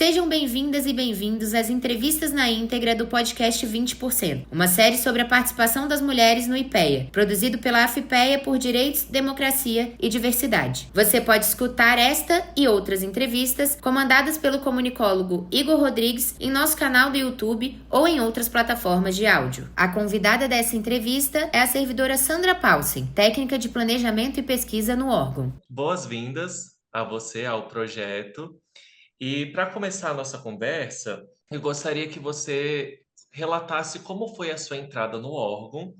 Sejam bem-vindas e bem-vindos às entrevistas na íntegra do podcast 20%, uma série sobre a participação das mulheres no IPEA, produzido pela AFIPEA por Direitos, Democracia e Diversidade. Você pode escutar esta e outras entrevistas comandadas pelo comunicólogo Igor Rodrigues em nosso canal do YouTube ou em outras plataformas de áudio. A convidada dessa entrevista é a servidora Sandra Paulsen, técnica de planejamento e pesquisa no órgão. Boas-vindas a você, ao projeto. E para começar a nossa conversa, eu gostaria que você relatasse como foi a sua entrada no órgão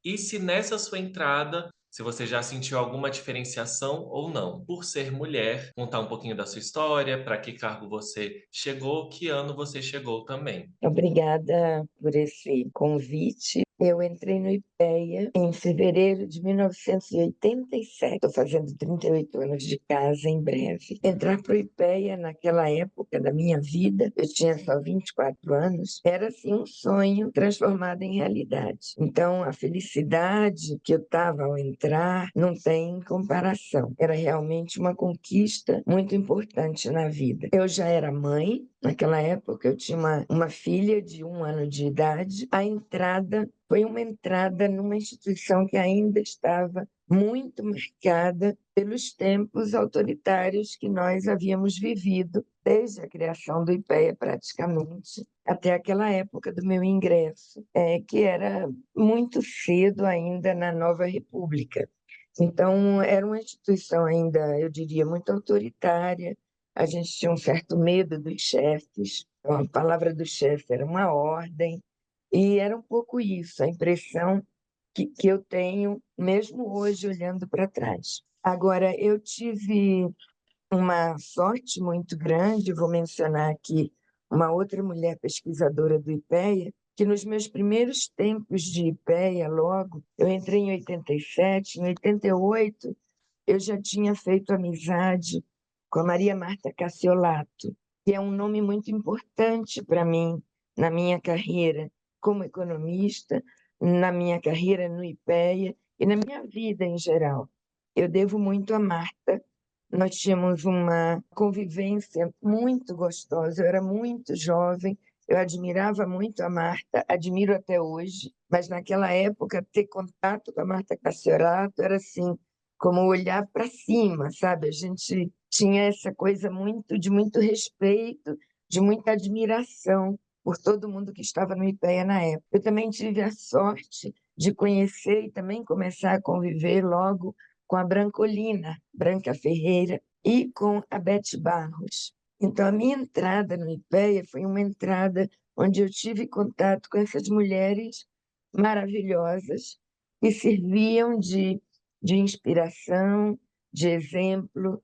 e se nessa sua entrada, se você já sentiu alguma diferenciação ou não, por ser mulher, contar um pouquinho da sua história, para que cargo você chegou, que ano você chegou também. Obrigada por esse convite. Eu entrei no IPEA em fevereiro de 1987. Estou fazendo 38 anos de casa em breve. Entrar para o IPEA naquela época da minha vida, eu tinha só 24 anos, era assim um sonho transformado em realidade. Então, a felicidade que eu estava ao entrar não tem comparação. Era realmente uma conquista muito importante na vida. Eu já era mãe. Naquela época, eu tinha uma filha de 1 ano de idade. A entrada foi uma entrada numa instituição que ainda estava muito marcada pelos tempos autoritários que nós havíamos vivido desde a criação do IPEA, praticamente, até aquela época do meu ingresso, que era muito cedo ainda na nova República. Então, era uma instituição ainda, eu diria, muito autoritária. A gente tinha um certo medo dos chefes. A palavra do chefe era uma ordem. E era um pouco isso, a impressão que eu tenho, mesmo hoje, olhando para trás. Agora, eu tive uma sorte muito grande, vou mencionar aqui uma outra mulher pesquisadora do IPEA, que nos meus primeiros tempos de IPEA, logo, eu entrei em 87, em 88, eu já tinha feito amizade com a Maria Marta Cassiolato, que é um nome muito importante para mim na minha carreira como economista, na minha carreira no IPEA e na minha vida em geral. Eu devo muito a Marta. Nós tínhamos uma convivência muito gostosa. Eu era muito jovem, eu admirava muito a Marta, admiro até hoje, mas naquela época ter contato com a Marta Cassiolato era assim, como olhar para cima, sabe? A gente tinha essa coisa de muito respeito, de muita admiração por todo mundo que estava no IPEA na época. Eu também tive a sorte de conhecer e também começar a conviver logo com a Brancolina, Branca Ferreira, e com a Beth Barros. Então, a minha entrada no IPEA foi uma entrada onde eu tive contato com essas mulheres maravilhosas que serviam de inspiração, de exemplo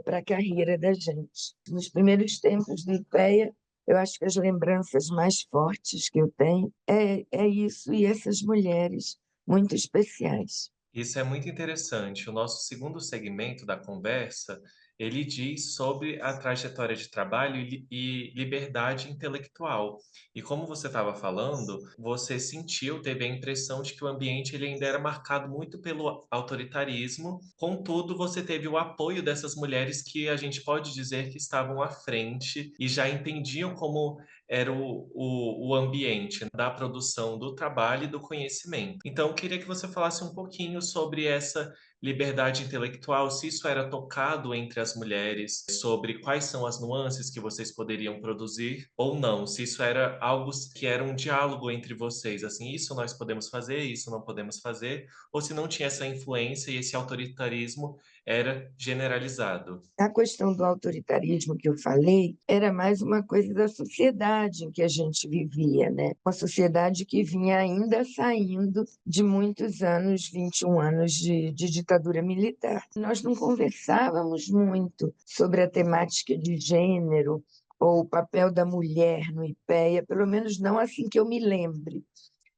para a carreira da gente. Nos primeiros tempos do IPEA, eu acho que as lembranças mais fortes que eu tenho é isso e essas mulheres muito especiais. Isso é muito interessante. O nosso segundo segmento da conversa, ele diz sobre a trajetória de trabalho e liberdade intelectual. E como você estava falando, você sentiu, teve a impressão de que o ambiente ele ainda era marcado muito pelo autoritarismo. Contudo, você teve o apoio dessas mulheres que a gente pode dizer que estavam à frente e já entendiam como era o ambiente da produção do trabalho e do conhecimento. Então, eu queria que você falasse um pouquinho sobre essa liberdade intelectual, se isso era tocado entre as mulheres, sobre quais são as nuances que vocês poderiam produzir ou não, se isso era algo que era um diálogo entre vocês, assim, isso nós podemos fazer, isso não podemos fazer, ou se não tinha essa influência e esse autoritarismo era generalizado. A questão do autoritarismo que eu falei era mais uma coisa da sociedade em que a gente vivia, né? Uma sociedade que vinha ainda saindo de muitos anos, 21 anos de ditadura militar. Nós não conversávamos muito sobre a temática de gênero ou o papel da mulher no IPEA, pelo menos não assim que eu me lembre,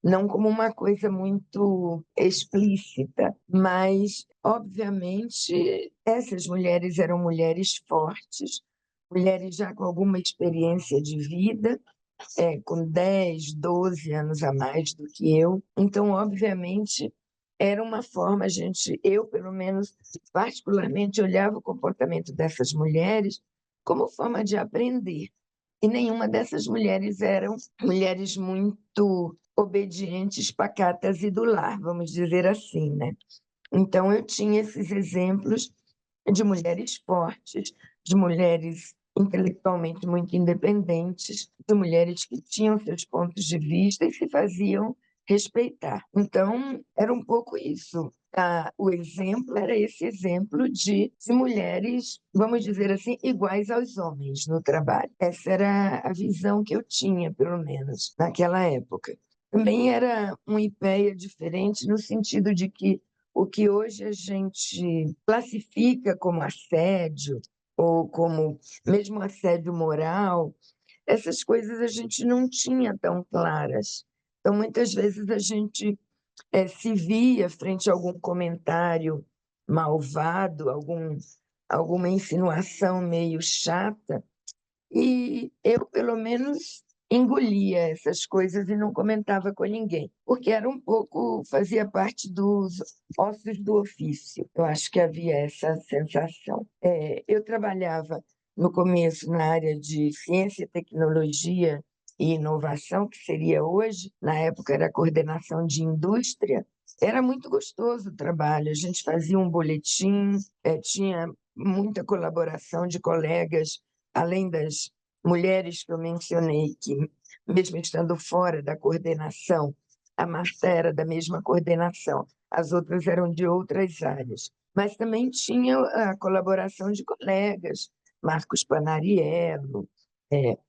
não como uma coisa muito explícita, mas, obviamente, essas mulheres eram mulheres fortes, mulheres já com alguma experiência de vida, com 10, 12 anos a mais do que eu. Então, obviamente, era uma forma, eu, pelo menos, particularmente, olhava o comportamento dessas mulheres como forma de aprender. e nenhuma dessas mulheres eram mulheres muito obedientes, pacatas e do lar, vamos dizer assim, né? Então, eu tinha esses exemplos de mulheres fortes, de mulheres intelectualmente muito independentes, de mulheres que tinham seus pontos de vista e se faziam respeitar. Então, era um pouco isso. O exemplo era esse exemplo de mulheres, vamos dizer assim, iguais aos homens no trabalho. Essa era a visão que eu tinha, pelo menos, naquela época. Também era uma ideia diferente no sentido de que o que hoje a gente classifica como assédio, ou como mesmo assédio moral, essas coisas a gente não tinha tão claras. Então, muitas vezes a gente se via frente a algum comentário malvado, alguma insinuação meio chata, e eu, pelo menos, engolia essas coisas e não comentava com ninguém, porque era um pouco, fazia parte dos ossos do ofício. Eu acho que havia essa sensação. Eu trabalhava no começo na área de ciência, tecnologia e inovação, que seria hoje, na época era coordenação de indústria. Era muito gostoso o trabalho, a gente fazia um boletim, tinha muita colaboração de colegas, além das mulheres que eu mencionei, que, mesmo estando fora da coordenação, a Marta era da mesma coordenação, as outras eram de outras áreas. Mas também tinha a colaboração de colegas, Marcos Panariello,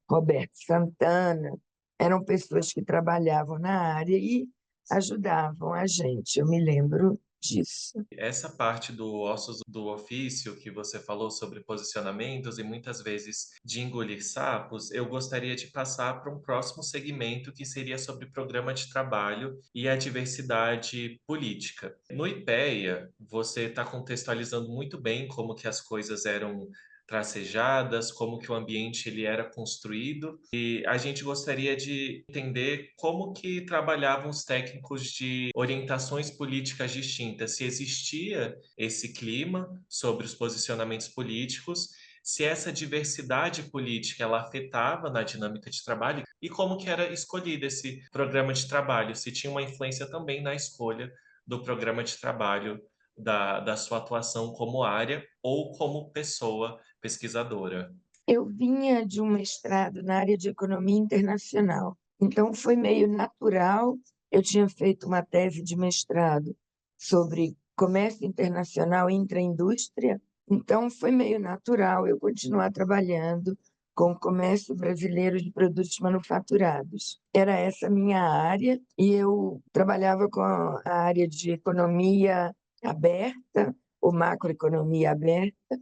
Roberto Santana, eram pessoas que trabalhavam na área e ajudavam a gente, eu me lembro disso. Essa parte do ossos do ofício que você falou sobre posicionamentos e muitas vezes de engolir sapos, eu gostaria de passar para um próximo segmento que seria sobre programa de trabalho e a diversidade política. No IPEA, você está contextualizando muito bem como que as coisas eram tracejadas, como que o ambiente ele era construído, e a gente gostaria de entender como que trabalhavam os técnicos de orientações políticas distintas, se existia esse clima sobre os posicionamentos políticos, se essa diversidade política ela afetava na dinâmica de trabalho e como que era escolhido esse programa de trabalho, se tinha uma influência também na escolha do programa de trabalho da sua atuação como área ou como pessoa pesquisadora. Eu vinha de um mestrado na área de economia internacional, então foi meio natural. Eu tinha feito uma tese de mestrado sobre comércio internacional e intraindústria, então foi meio natural eu continuar trabalhando com o comércio brasileiro de produtos manufaturados. Era essa a minha área, e eu trabalhava com a área de economia aberta, ou macroeconomia aberta,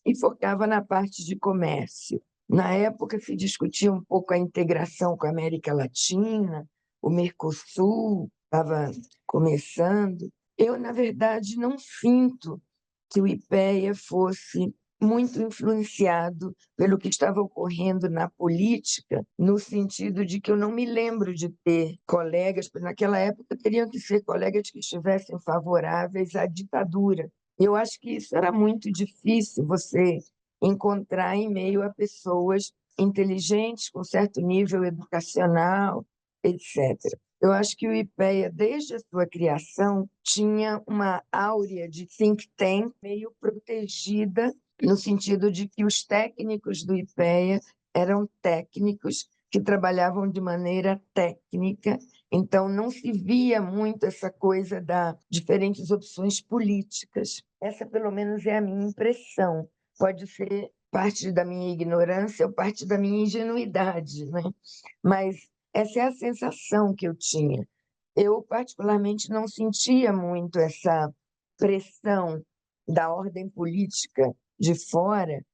e focava na parte de comércio. Na época se discutia um pouco a integração com a América Latina, o Mercosul estava começando. Eu, na verdade, não sinto que o IPEA fosse muito influenciado pelo que estava ocorrendo na política, no sentido de que eu não me lembro de ter colegas, porque naquela época teriam que ser colegas que estivessem favoráveis à ditadura. Eu acho que isso era muito difícil você encontrar em meio a pessoas inteligentes, com certo nível educacional, etc. Eu acho que o IPEA, desde a sua criação, tinha uma áurea de think tank meio protegida, no sentido de que os técnicos do IPEA eram técnicos que trabalhavam de maneira técnica, então não se via muito essa coisa das diferentes opções políticas. Essa, pelo menos, é a minha impressão. Pode ser parte da minha ignorância ou parte da minha ingenuidade, né? Mas essa é a sensação que eu tinha. Eu, particularmente, não sentia muito essa pressão da ordem política de fora,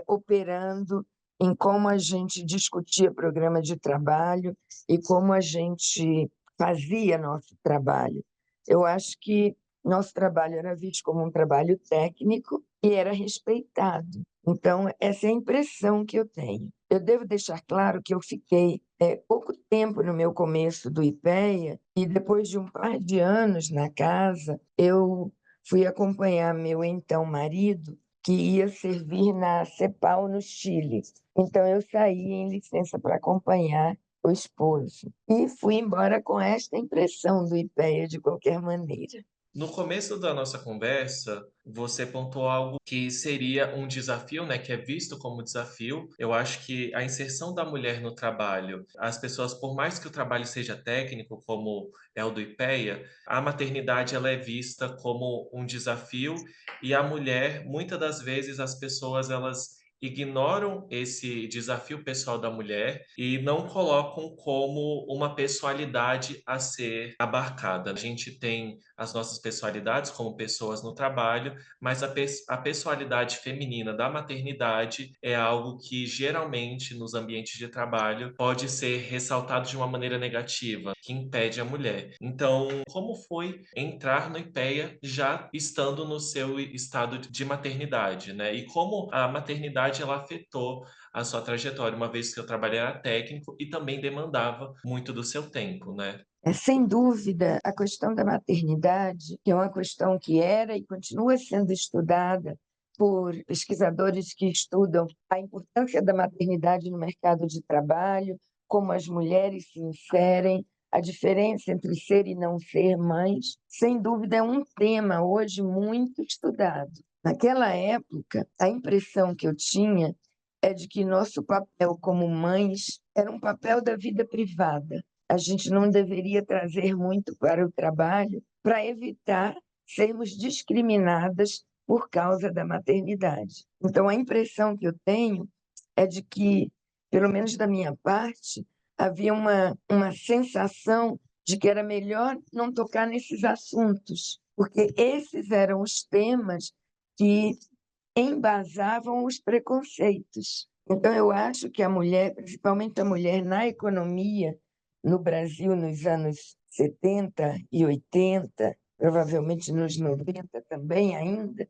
operando em como a gente discutia programa de trabalho e como a gente fazia nosso trabalho. Eu acho que nosso trabalho era visto como um trabalho técnico e era respeitado. Então, essa é a impressão que eu tenho. Eu devo deixar claro que eu fiquei pouco tempo no meu começo do IPEA, e depois de um par de anos na casa, eu fui acompanhar meu então marido, que ia servir na CEPAL, no Chile. Então, eu saí em licença para acompanhar o esposo. E fui embora com esta impressão do IPEA, de qualquer maneira. No começo da nossa conversa, você pontuou algo que seria um desafio, né, que é visto como desafio. Eu acho que a inserção da mulher no trabalho, as pessoas, por mais que o trabalho seja técnico, como é o do IPEA, a maternidade ela é vista como um desafio e a mulher, muitas das vezes, as pessoas elas ignoram esse desafio pessoal da mulher e não colocam como uma pessoalidade a ser abarcada. A gente tem as nossas pessoalidades como pessoas no trabalho, mas a pessoalidade feminina da maternidade é algo que geralmente nos ambientes de trabalho pode ser ressaltado de uma maneira negativa, que impede a mulher. Então, como foi entrar no IPEA já estando no seu estado de maternidade, né? E como a maternidade ela afetou a sua trajetória, uma vez que o trabalho era técnico e também demandava muito do seu tempo, né? Sem dúvida, a questão da maternidade, que é uma questão que era e continua sendo estudada por pesquisadores que estudam a importância da maternidade no mercado de trabalho, como as mulheres se inserem, a diferença entre ser e não ser mães, sem dúvida é um tema hoje muito estudado. Naquela época, a impressão que eu tinha é de que nosso papel como mães era um papel da vida privada. A gente não deveria trazer muito para o trabalho para evitar sermos discriminadas por causa da maternidade. Então, a impressão que eu tenho é de que, pelo menos da minha parte, havia uma sensação de que era melhor não tocar nesses assuntos, porque esses eram os temas que embasavam os preconceitos. Então, eu acho que a mulher, principalmente a mulher na economia, no Brasil, nos anos 70 e 80, provavelmente nos 90 também ainda,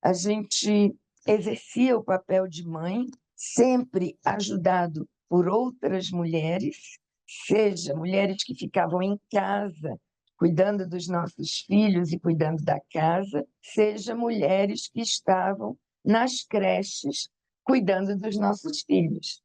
a gente exercia o papel de mãe, sempre ajudado por outras mulheres, seja mulheres que ficavam em casa cuidando dos nossos filhos e cuidando da casa, seja mulheres que estavam nas creches cuidando dos nossos filhos.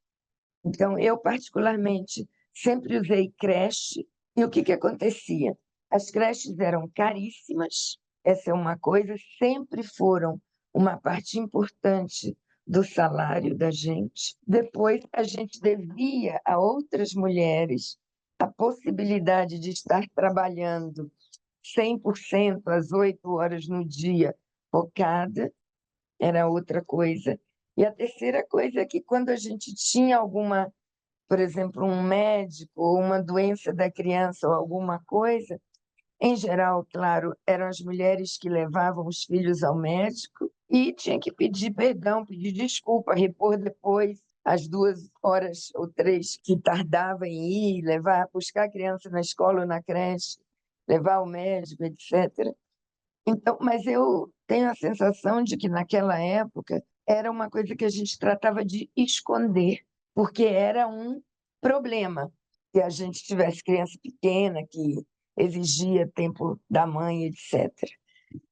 Então, eu, particularmente, sempre usei creche, e o que acontecia? As creches eram caríssimas, essa é uma coisa, sempre foram uma parte importante do salário da gente. Depois, a gente devia a outras mulheres a possibilidade de estar trabalhando 100% às 8 horas no dia, focada, era outra coisa. E a terceira coisa é que quando a gente tinha alguma, por exemplo, um médico ou uma doença da criança ou alguma coisa, em geral, claro, eram as mulheres que levavam os filhos ao médico e tinha que pedir perdão, pedir desculpa, repor depois as 2 horas ou 3 que tardava em ir, levar, buscar a criança na escola ou na creche, levar ao médico, etc. Então, mas eu tenho a sensação de que naquela época era uma coisa que a gente tratava de esconder, porque era um problema que a gente tivesse criança pequena, que exigia tempo da mãe, etc.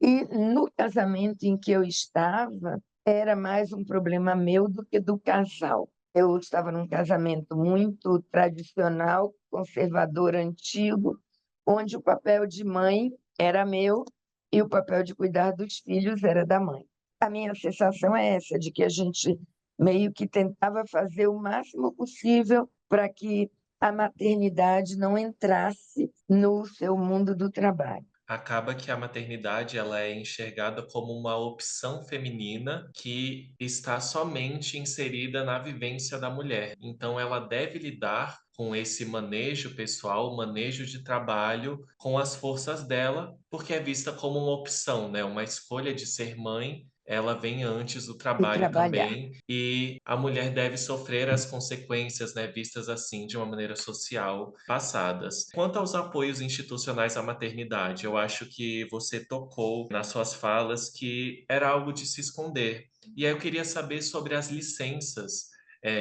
E no casamento em que eu estava, era mais um problema meu do que do casal. Eu estava num casamento muito tradicional, conservador, antigo, onde o papel de mãe era meu e o papel de cuidar dos filhos era da mãe. A minha sensação é essa, de que a gente meio que tentava fazer o máximo possível para que a maternidade não entrasse no seu mundo do trabalho. Acaba que a maternidade ela é enxergada como uma opção feminina que está somente inserida na vivência da mulher. Então, ela deve lidar com esse manejo pessoal, manejo de trabalho, com as forças dela, porque é vista como uma opção, né? Uma escolha de ser mãe. Ela vem antes do E trabalho trabalhar. também, e a mulher deve sofrer as consequências, né, vistas assim de uma maneira social, passadas. Quanto aos apoios institucionais à maternidade, eu acho que você tocou nas suas falas que era algo de se esconder. E aí eu queria saber sobre as licenças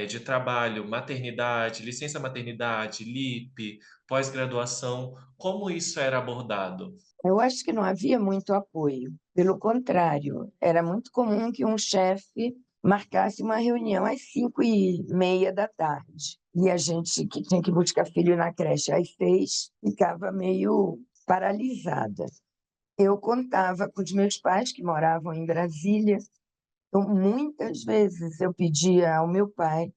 de trabalho, maternidade, licença maternidade, LIP, pós-graduação, como isso era abordado? Eu acho que não havia muito apoio. Pelo contrário, era muito comum que um chefe marcasse uma reunião às 5:30 da tarde. E a gente que tinha que buscar filho na creche às 6 ficava meio paralisada. Eu contava com os meus pais, que moravam em Brasília. Então, muitas vezes eu pedia ao meu pai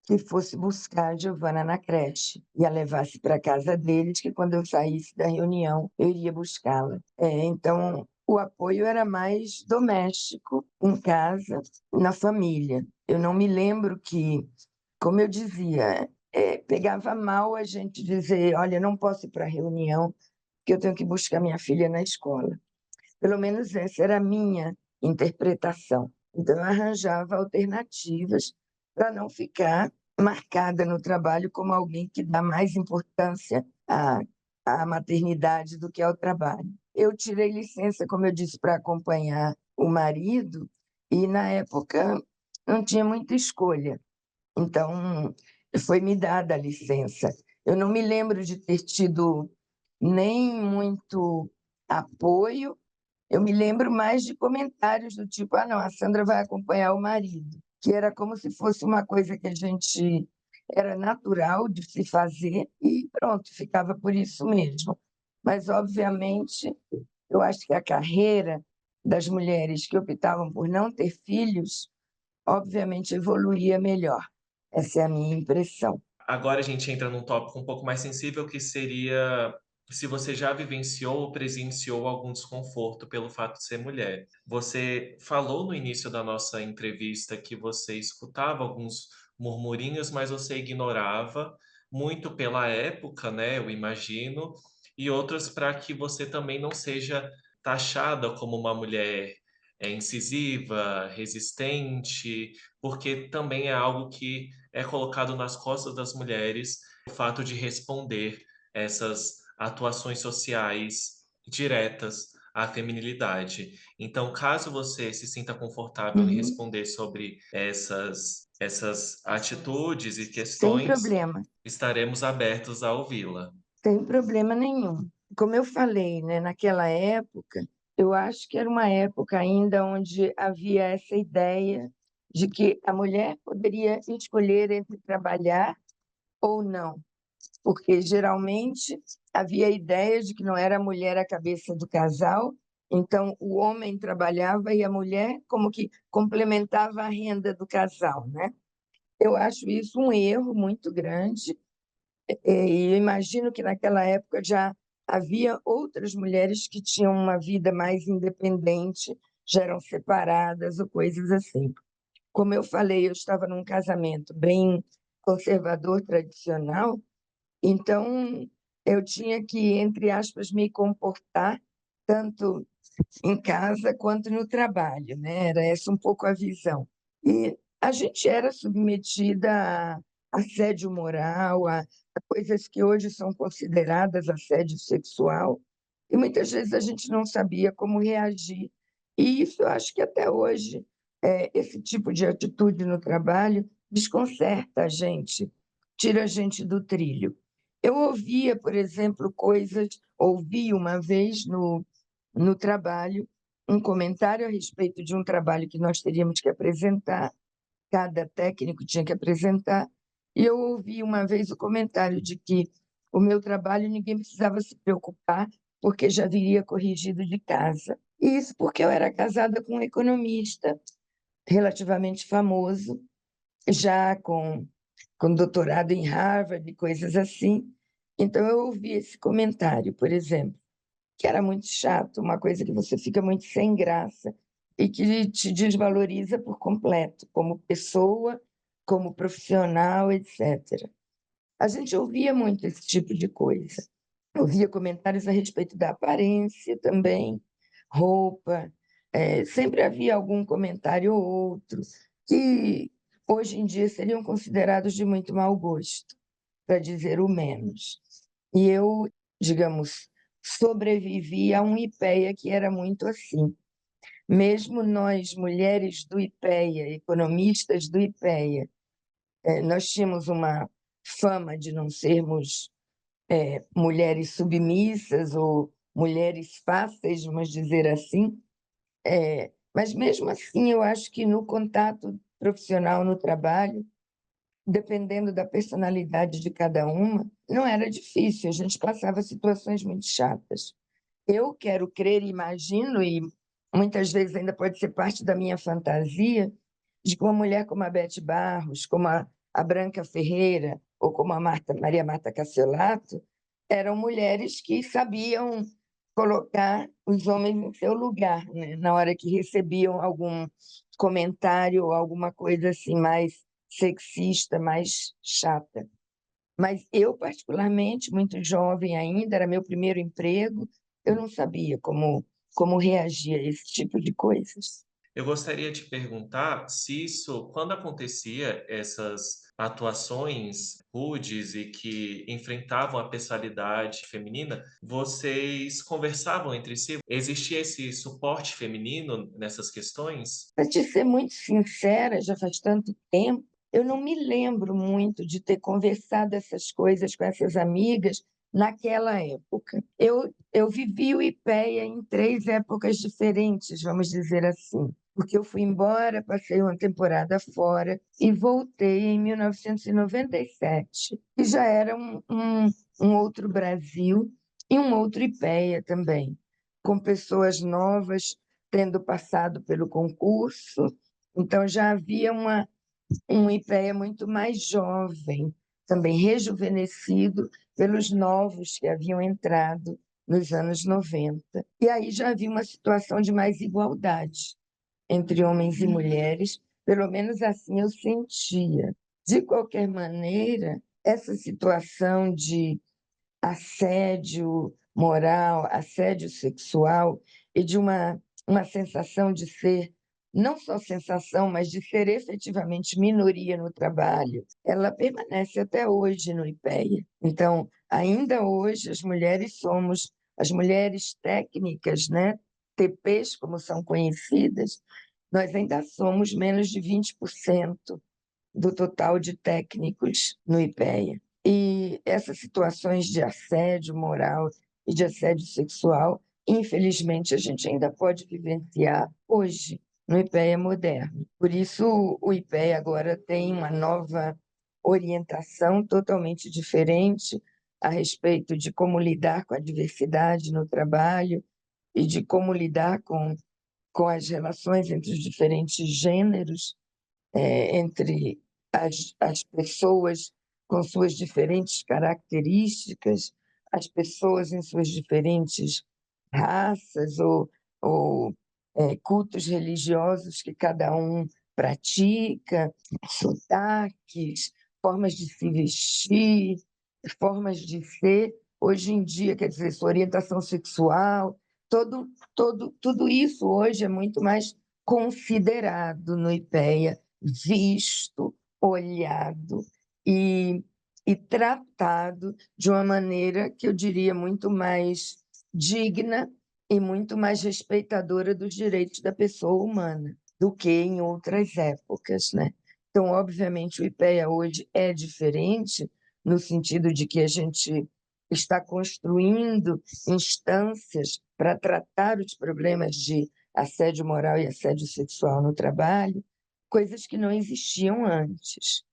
que fosse buscar a Giovana na creche e a levasse para a casa deles, que quando eu saísse da reunião, eu iria buscá-la. Então, o apoio era mais doméstico, em casa, na família. Eu não me lembro que, como eu dizia, pegava mal a gente dizer, olha, eu não posso ir para a reunião, porque eu tenho que buscar minha filha na escola. Pelo menos essa era a minha interpretação. Então, eu arranjava alternativas para não ficar marcada no trabalho como alguém que dá mais importância à maternidade do que ao trabalho. Eu tirei licença, como eu disse, para acompanhar o marido, e na época não tinha muita escolha. Então, foi me dada a licença. Eu não me lembro de ter tido nem muito apoio. Eu me lembro mais de comentários do tipo, ah, não, a Sandra vai acompanhar o marido, que era como se fosse uma coisa que a gente era natural de se fazer e pronto, ficava por isso mesmo. Mas, obviamente, eu acho que a carreira das mulheres que optavam por não ter filhos, obviamente, evoluía melhor. Essa é a minha impressão. Agora a gente entra num tópico um pouco mais sensível, que seria se você já vivenciou ou presenciou algum desconforto pelo fato de ser mulher. Você falou no início da nossa entrevista que você escutava alguns murmurinhos, mas você ignorava, muito pela época, né, eu imagino, e outros para que você também não seja taxada como uma mulher incisiva, resistente, porque também é algo que é colocado nas costas das mulheres o fato de responder essas atuações sociais diretas à feminilidade. Então, caso você se sinta confortável em Uhum. responder sobre essas atitudes e Sem questões, problema. estaremos abertos a ouvi-la. Sem problema nenhum. Como eu falei, né, naquela época, eu acho que era uma época ainda onde havia essa ideia de que a mulher poderia escolher entre trabalhar ou não, porque geralmente havia a ideia de que não era a mulher a cabeça do casal, então o homem trabalhava e a mulher como que complementava a renda do casal, né? Eu acho isso um erro muito grande. E eu imagino que naquela época já havia outras mulheres que tinham uma vida mais independente, já eram separadas ou coisas assim. Como eu falei, eu estava num casamento bem conservador, tradicional, então eu tinha que, entre aspas, me comportar tanto em casa quanto no trabalho, né? Era essa um pouco a visão. E a gente era submetida a assédio moral, a coisas que hoje são consideradas assédio sexual, e muitas vezes a gente não sabia como reagir. E isso eu acho que até hoje, esse tipo de atitude no trabalho desconcerta a gente, tira a gente do trilho. Eu ouvia, por exemplo, ouvi uma vez no trabalho, um comentário a respeito de um trabalho que nós teríamos que apresentar, cada técnico tinha que apresentar, e eu ouvi uma vez o comentário de que o meu trabalho ninguém precisava se preocupar, porque já viria corrigido de casa. E isso porque eu era casada com um economista relativamente famoso, já com doutorado em Harvard e coisas assim. Então, eu ouvi esse comentário, por exemplo, que era muito chato, uma coisa que você fica muito sem graça e que te desvaloriza por completo, como pessoa, como profissional, etc. A gente ouvia muito esse tipo de coisa. Ouvia comentários a respeito da aparência também, roupa, sempre havia algum comentário ou outro que hoje em dia seriam considerados de muito mau gosto, para dizer o menos. E eu, digamos, sobrevivi a um IPEA que era muito assim. Mesmo nós, mulheres do IPEA, economistas do IPEA, Nós tínhamos uma fama de não sermos mulheres submissas ou mulheres fáceis, vamos dizer assim. Mas mesmo assim, eu acho que no contato profissional, no trabalho, dependendo da personalidade de cada uma, não era difícil, a gente passava situações muito chatas. Eu quero crer e imagino, e muitas vezes ainda pode ser parte da minha fantasia, de que uma mulher como a Bete Barros, como a Branca Ferreira, ou como a Maria Marta Cassiolato, eram mulheres que sabiam colocar os homens em seu lugar, né? Na hora que recebiam algum comentário ou alguma coisa assim mais sexista, mais chata. Mas eu, particularmente, muito jovem ainda, era meu primeiro emprego, eu não sabia como reagir a esse tipo de coisas. Eu gostaria de perguntar se isso, quando acontecia essas atuações rudes e que enfrentavam a personalidade feminina, vocês conversavam entre si? Existia esse suporte feminino nessas questões? Para te ser muito sincera, já faz tanto tempo, eu não me lembro muito de ter conversado essas coisas com essas amigas naquela época. Eu vivi o IPEA em 3 épocas diferentes, vamos dizer assim, porque eu fui embora, passei uma temporada fora e voltei em 1997, e já era um outro Brasil e um outro IPEA também, com pessoas novas tendo passado pelo concurso, então já havia um IPEA muito mais jovem, também rejuvenescido pelos novos que haviam entrado nos anos 90. E aí já havia uma situação de mais igualdade entre homens e mulheres, pelo menos assim eu sentia. De qualquer maneira, essa situação de assédio moral, assédio sexual e de uma sensação de ser, não só sensação, mas de ser efetivamente minoria no trabalho, ela permanece até hoje no IPEA. Então, ainda hoje, as mulheres técnicas, né, TPs, como são conhecidas, nós ainda somos menos de 20% do total de técnicos no IPEA. E essas situações de assédio moral e de assédio sexual, infelizmente, a gente ainda pode vivenciar hoje no IPEA moderno. Por isso, o IPEA agora tem uma nova orientação totalmente diferente a respeito de como lidar com a diversidade no trabalho e de como lidar com as relações entre os diferentes gêneros, entre as pessoas com suas diferentes características, as pessoas em suas diferentes raças ou cultos religiosos que cada um pratica, sotaques, formas de se vestir, formas de ser. Hoje em dia, quer dizer, sua orientação sexual, tudo isso hoje é muito mais considerado no IPEA, visto, olhado e, e tratado de uma maneira que eu diria muito mais digna e muito mais respeitadora dos direitos da pessoa humana do que em outras épocas, né? Então, obviamente, o IPEA hoje é diferente no sentido de que a gente está construindo instâncias para tratar os problemas de assédio moral e assédio sexual no trabalho, coisas que não existiam antes.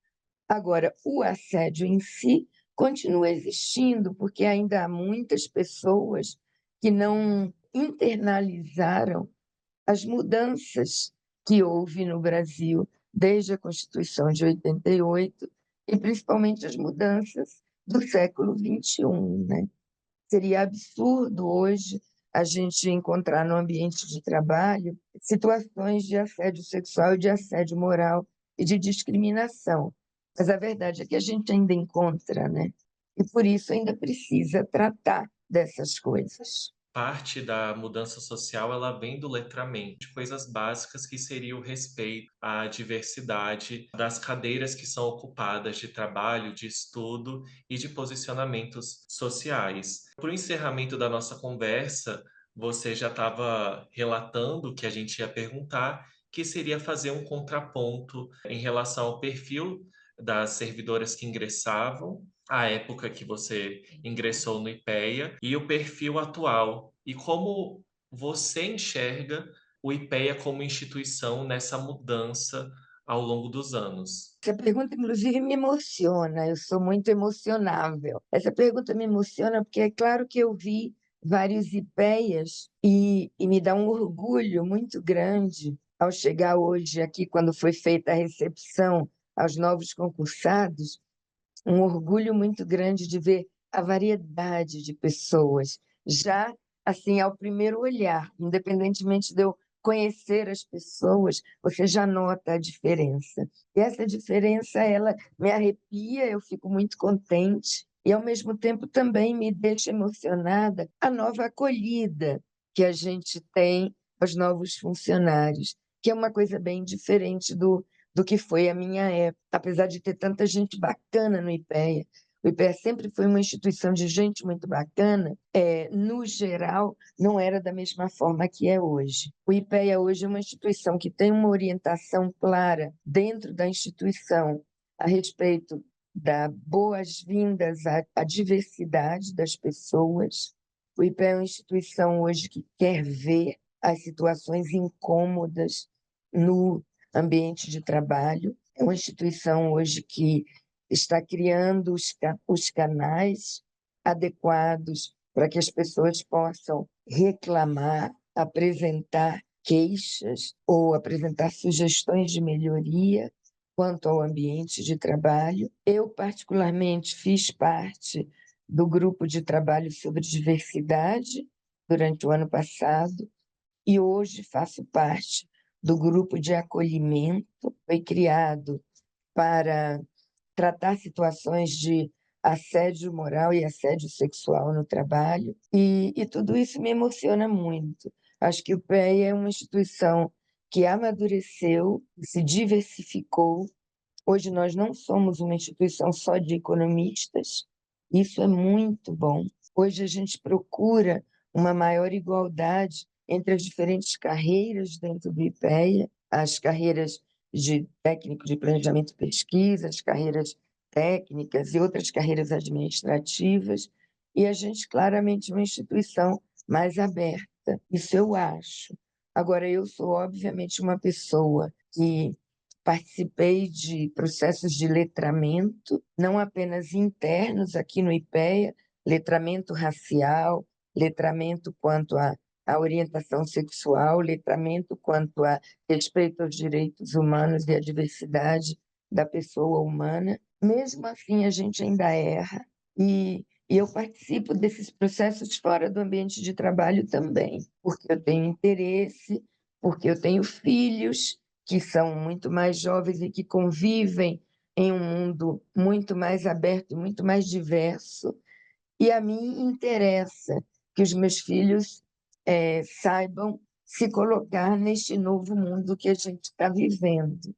Agora, o assédio em si continua existindo, porque ainda há muitas pessoas que não internalizaram as mudanças que houve no Brasil desde a Constituição de 88 e principalmente as mudanças do século XXI, né? Seria absurdo hoje a gente encontrar no ambiente de trabalho situações de assédio sexual, de assédio moral e de discriminação. Mas a verdade é que a gente ainda encontra, né? E por isso ainda precisa tratar dessas coisas. Parte da mudança social ela vem do letramento, de coisas básicas que seria o respeito à diversidade das cadeiras que são ocupadas de trabalho, de estudo e de posicionamentos sociais. Para o encerramento da nossa conversa, você já estava relatando o que a gente ia perguntar, que seria fazer um contraponto em relação ao perfil das servidoras que ingressavam, a época que você ingressou no IPEA e o perfil atual. E como você enxerga o IPEA como instituição nessa mudança ao longo dos anos? Essa pergunta, inclusive, me emociona, eu sou muito emocionável. Essa pergunta me emociona porque é claro que eu vi vários IPEAs e me dá um orgulho muito grande ao chegar hoje aqui, quando foi feita a recepção aos novos concursados, um orgulho muito grande de ver a variedade de pessoas, já assim, ao primeiro olhar, independentemente de eu conhecer as pessoas, você já nota a diferença. E essa diferença, ela me arrepia, eu fico muito contente, e ao mesmo tempo também me deixa emocionada a nova acolhida que a gente tem aos novos funcionários, que é uma coisa bem diferente do que foi a minha época, apesar de ter tanta gente bacana no IPEA. O IPEA sempre foi uma instituição de gente muito bacana, no geral, não era da mesma forma que é hoje. O IPEA hoje é uma instituição que tem uma orientação clara dentro da instituição a respeito da boas-vindas à diversidade das pessoas. O IPEA é uma instituição hoje que quer ver as situações incômodas no ambiente de trabalho. É uma instituição hoje que está criando os canais adequados para que as pessoas possam reclamar, apresentar queixas ou apresentar sugestões de melhoria quanto ao ambiente de trabalho. Eu, particularmente, fiz parte do grupo de trabalho sobre diversidade durante o ano passado e hoje faço parte do grupo de acolhimento, foi criado para tratar situações de assédio moral e assédio sexual no trabalho, e tudo isso me emociona muito. Acho que o PEA é uma instituição que amadureceu, se diversificou. Hoje nós não somos uma instituição só de economistas, isso é muito bom. Hoje a gente procura uma maior igualdade entre as diferentes carreiras dentro do IPEA, as carreiras de técnico de planejamento e pesquisa, as carreiras técnicas e outras carreiras administrativas, e a gente claramente é uma instituição mais aberta, isso eu acho. Agora, eu sou obviamente uma pessoa que participei de processos de letramento, não apenas internos aqui no IPEA, letramento racial, letramento quanto à orientação sexual, letramento quanto a respeito aos direitos humanos e à diversidade da pessoa humana. Mesmo assim, a gente ainda erra e eu participo desses processos fora do ambiente de trabalho também, porque eu tenho interesse, porque eu tenho filhos que são muito mais jovens e que convivem em um mundo muito mais aberto e muito mais diverso. E a mim interessa que os meus filhos saibam se colocar neste novo mundo que a gente está vivendo.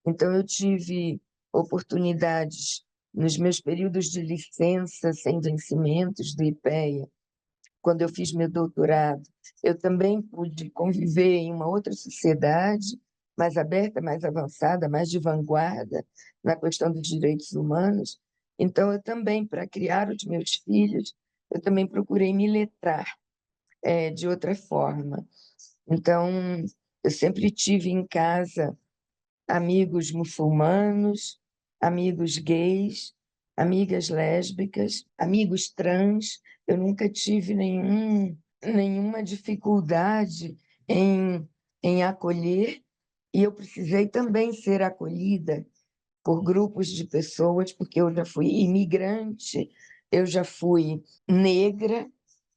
Então, eu tive oportunidades nos meus períodos de licença sem vencimentos do IPEA, quando eu fiz meu doutorado, eu também pude conviver em uma outra sociedade mais aberta, mais avançada, mais de vanguarda na questão dos direitos humanos. Então, eu também, para criar os meus filhos, eu também procurei me letrar de outra forma. Então, eu sempre tive em casa amigos muçulmanos, amigos gays, amigas lésbicas, amigos trans. Eu nunca tive nenhuma dificuldade em, em acolher, e eu precisei também ser acolhida por grupos de pessoas, porque eu já fui imigrante, eu já fui negra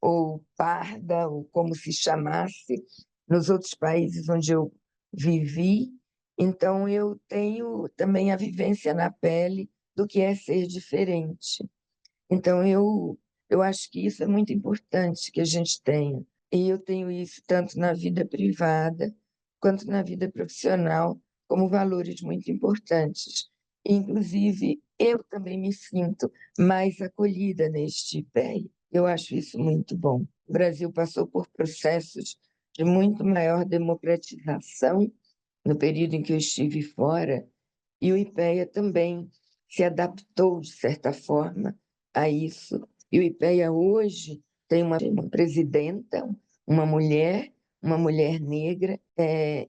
ou parda, ou como se chamasse, nos outros países onde eu vivi. Então, eu tenho também a vivência na pele do que é ser diferente. Então, eu acho que isso é muito importante que a gente tenha. E eu tenho isso tanto na vida privada quanto na vida profissional, como valores muito importantes. Inclusive, eu também me sinto mais acolhida neste IPEA. Eu acho isso muito bom. O Brasil passou por processos de muito maior democratização no período em que eu estive fora, e o IPEA também se adaptou, de certa forma, a isso. E o IPEA hoje tem uma presidenta, uma mulher negra,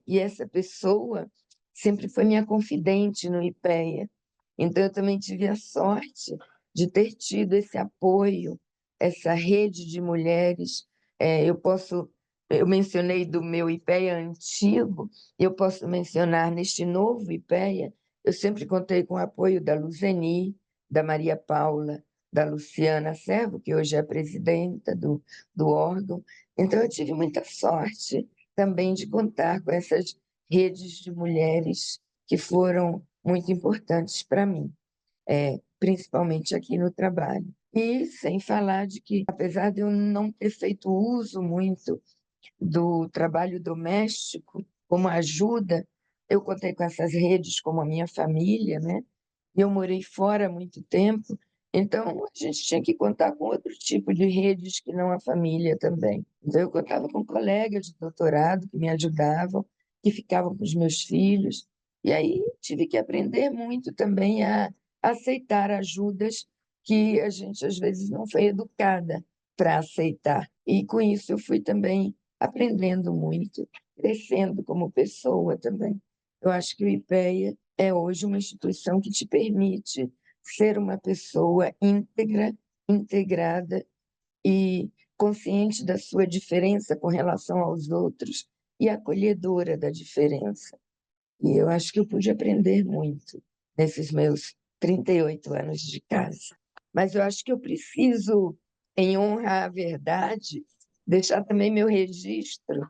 e essa pessoa sempre foi minha confidente no IPEA. Então, eu também tive a sorte de ter tido esse apoio, essa rede de mulheres. Eu mencionei do meu IPEA antigo, eu posso mencionar neste novo IPEA, eu sempre contei com o apoio da Luzeni, da Maria Paula, da Luciana Servo, que hoje é a presidenta do órgão. Então, eu tive muita sorte também de contar com essas redes de mulheres que foram muito importantes para mim, principalmente aqui no trabalho. E sem falar de que, apesar de eu não ter feito uso muito do trabalho doméstico como ajuda, eu contei com essas redes como a minha família, né? Eu morei fora há muito tempo, então a gente tinha que contar com outro tipo de redes que não a família também. Então eu contava com colegas de doutorado que me ajudavam, que ficavam com os meus filhos, e aí tive que aprender muito também a aceitar ajudas que a gente às vezes não foi educada para aceitar. E com isso eu fui também aprendendo muito, crescendo como pessoa também. Eu acho que o IPEA é hoje uma instituição que te permite ser uma pessoa íntegra, integrada e consciente da sua diferença com relação aos outros e acolhedora da diferença. E eu acho que eu pude aprender muito nesses meus 38 anos de casa. Mas eu acho que eu preciso, em honra à verdade, deixar também meu registro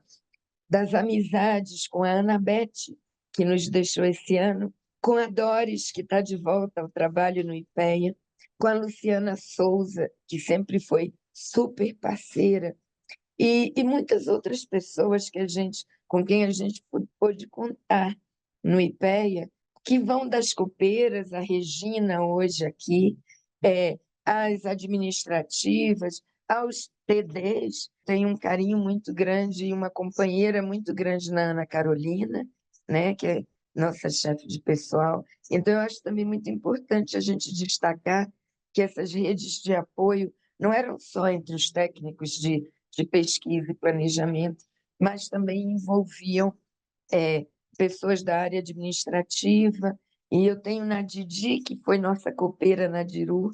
das amizades com a Ana Beth, que nos deixou esse ano, com a Doris, que está de volta ao trabalho no IPEA, com a Luciana Souza, que sempre foi super parceira, e muitas outras pessoas com quem a gente pôde contar no IPEA, que vão das copeiras, a Regina hoje aqui, às administrativas, aos TDs. Tenho um carinho muito grande e uma companheira muito grande na Ana Carolina, né, que é nossa chefe de pessoal. Então, eu acho também muito importante a gente destacar que essas redes de apoio não eram só entre os técnicos de pesquisa e planejamento, mas também envolviam pessoas da área administrativa. E eu tenho na Didi, que foi nossa copeira na Diru,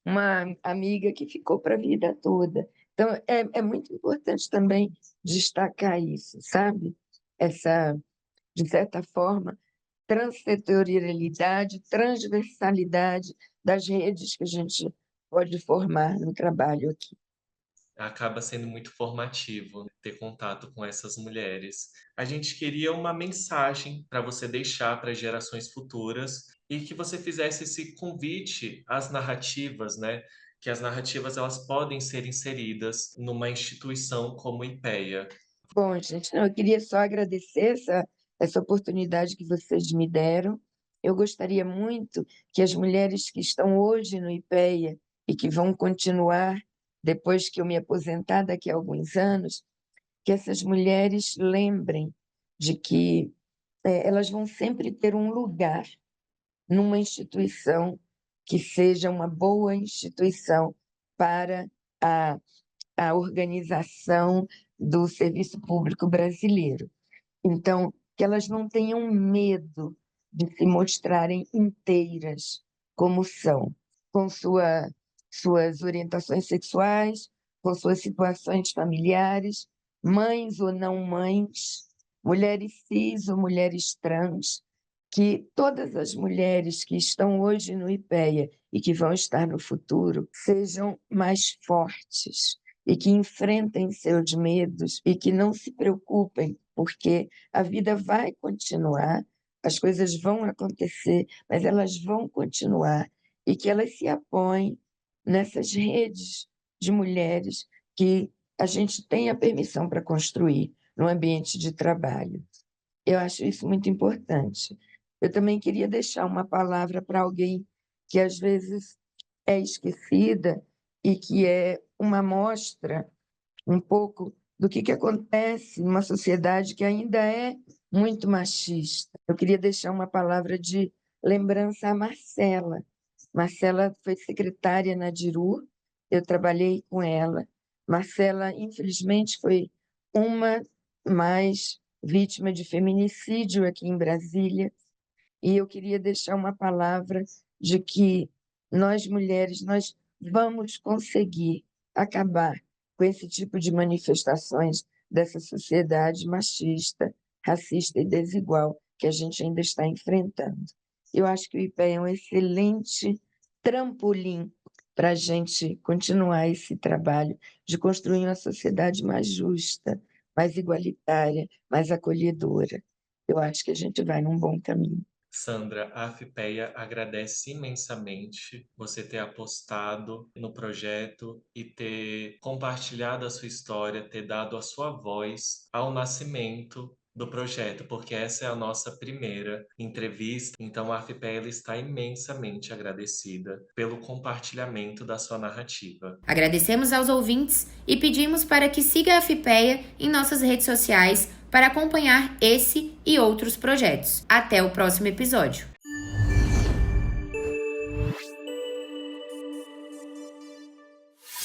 uma amiga que ficou para a vida toda. Então, é muito importante também destacar isso, sabe? Essa, de certa forma, transsetorialidade, transversalidade das redes que a gente pode formar no trabalho aqui. Acaba sendo muito formativo, né, ter contato com essas mulheres. A gente queria uma mensagem para você deixar para gerações futuras e que você fizesse esse convite às narrativas, né? Que as narrativas elas podem ser inseridas numa instituição como o IPEA. Bom, gente, eu queria só agradecer essa oportunidade que vocês me deram. Eu gostaria muito que as mulheres que estão hoje no IPEA e que vão continuar depois que eu me aposentar daqui a alguns anos, que essas mulheres lembrem de que elas vão sempre ter um lugar numa instituição que seja uma boa instituição para a a organização do serviço público brasileiro. Então, que elas não tenham medo de se mostrarem inteiras como são, com suas orientações sexuais, com suas situações familiares, mães ou não mães, mulheres cis ou mulheres trans, que todas as mulheres que estão hoje no IPEA e que vão estar no futuro sejam mais fortes e que enfrentem seus medos e que não se preocupem, porque a vida vai continuar, as coisas vão acontecer, mas elas vão continuar, e que elas se apoiem nessas redes de mulheres que a gente tem a permissão para construir no ambiente de trabalho. Eu acho isso muito importante. Eu também queria deixar uma palavra para alguém que às vezes é esquecida e que é uma amostra um pouco do que acontece numa sociedade que ainda é muito machista. Eu queria deixar uma palavra de lembrança a Marcela. Marcela foi secretária na Diru, eu trabalhei com ela. Marcela, infelizmente, foi uma mais vítima de feminicídio aqui em Brasília, e eu queria deixar uma palavra de que nós mulheres, nós vamos conseguir acabar com esse tipo de manifestações dessa sociedade machista, racista e desigual que a gente ainda está enfrentando. Eu acho que o IPEA é um excelente trampolim para a gente continuar esse trabalho de construir uma sociedade mais justa, mais igualitária, mais acolhedora. Eu acho que a gente vai num bom caminho. Sandra, a AFPEA agradece imensamente você ter apostado no projeto e ter compartilhado a sua história, ter dado a sua voz ao nascimento do projeto, porque essa é a nossa primeira entrevista. Então, a AFPEA ela está imensamente agradecida pelo compartilhamento da sua narrativa. Agradecemos aos ouvintes e pedimos para que siga a FIPEA em nossas redes sociais para acompanhar esse e outros projetos. Até o próximo episódio.